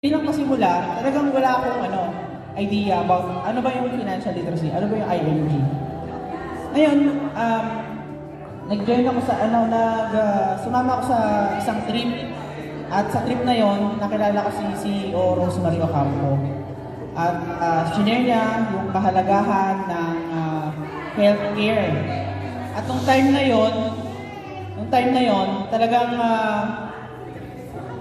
Bilang pasimula, talagang wala akong idea about ano ba yung financial literacy, ano ba yung IMG. Ngayon, nag-join ako sa sumama ako sa isang trip. At sa trip na yon, nakilala ko si CEO Rosemary Ocampo. At shinare niya yung kahalagahan ng healthcare. At nung time na yon, talagang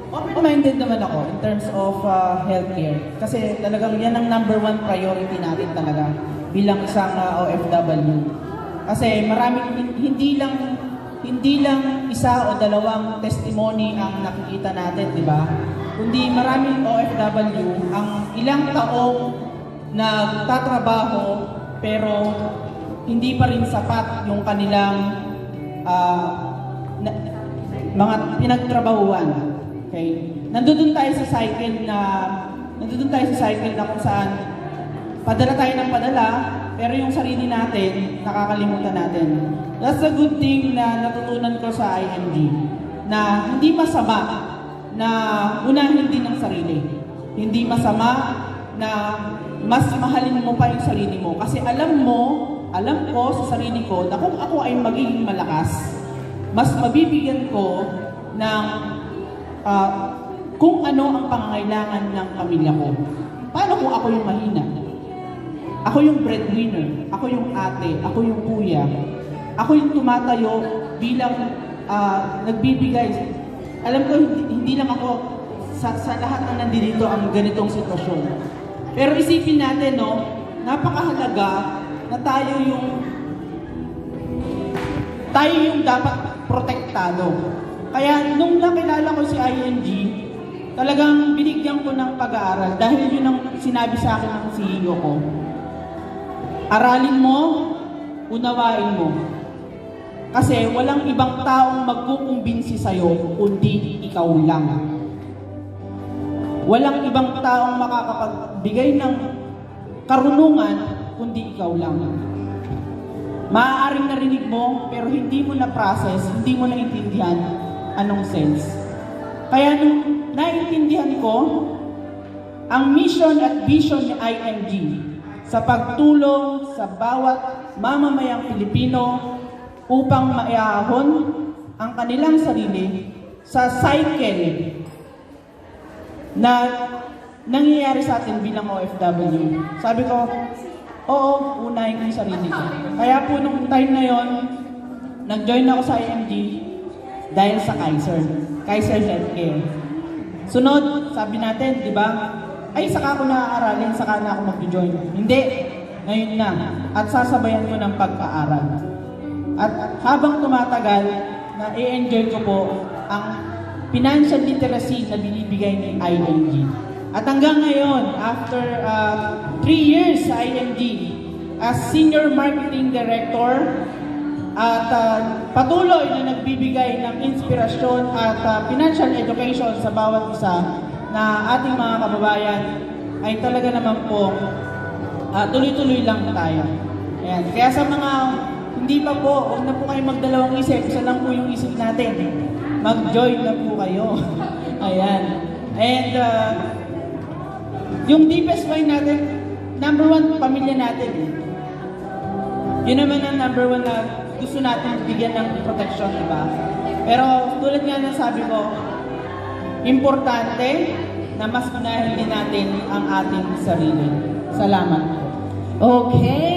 open-minded naman ako in terms of healthcare. Kasi talagang yan ang number one priority natin talaga bilang isang OFW. Kasi maraming hindi lang isa o dalawang testimony ang nakikita natin, di ba? Kundi maraming OFW ang ilang taong nagtatrabaho pero hindi pa rin sapat yung kanilang mga pinagtrabahuan. Okay? Nandoon tayo sa cycle na kung saan padala tayo ng padala, pero yung sarili natin, nakakalimutan natin. That's a good thing na natutunan ko sa IMD, na hindi masama na unahin din ang sarili. Hindi masama na mas mahalin mo pa yung sarili mo. Kasi alam ko sa sarili ko na kung ako ay magiging malakas, mas mabibigyan ko ng kung ano ang pangangailangan ng pamilya ko. Paano kung ako yung mahina? Ako yung breadwinner, ako yung ate, ako yung kuya. Ako yung tumatayo bilang nagbibigay. Alam ko, hindi lang ako sa lahat ng nandito ang ganitong sitwasyon. Pero isipin natin, napakahalaga na tayo yung dapat protektado. Kaya nung nakilala ko si ING, talagang binigyan ko ng pag-aaral dahil yun ang sinabi sa akin ng CEO ko. Aralin mo, unawain mo. Kasi walang ibang taong magkukumbinsi sa'yo kundi ikaw lang. Walang ibang taong makakapagbigay ng karunungan kundi ikaw lang. Maaaring narinig mo pero hindi mo na-process, hindi mo naintindihan anong sense. Kaya nung naiintindihan ko ang mission at vision ni IMG sa pagtulong sa bawat mamamayang Pilipino upang maiahon ang kanilang sarili sa cycle na nangyayari sa atin bilang OFW. Sabi ko, oo, unahin ko yung sarili ko. Kaya po nung time na yon, nag-join ako sa IMG dahil sa Kaiser Healthcare. Sunod, sabi natin, di ba? Ay, saka ako naaaralin, saka na ako mag-join. Hindi, ngayon na. At sasabayan ko ng pag-aaral. At habang tumatagal, na-i-enjoy ko po ang financial literacy na binibigay ni IMG. At hanggang ngayon, after 3 years sa IMG, as Senior Marketing Director, at patuloy na nagbibigay ng inspirasyon at financial education sa bawat isa na ating mga kababayan, ay talaga naman po tuloy-tuloy lang tayo. Ayan. Kaya sa mga hindi pa po, huwag na po kayo magdalawang isip, isa lang po yung isip natin. Mag-join na po kayo. Ayan. And yung deepest why natin, number one, pamilya natin. Yun naman ang number one na gusto natin bigyan ng protection, diba? Pero tulad nga ng sabi ko, importante na mas unahin din natin ang ating sarili. Salamat po. Okay.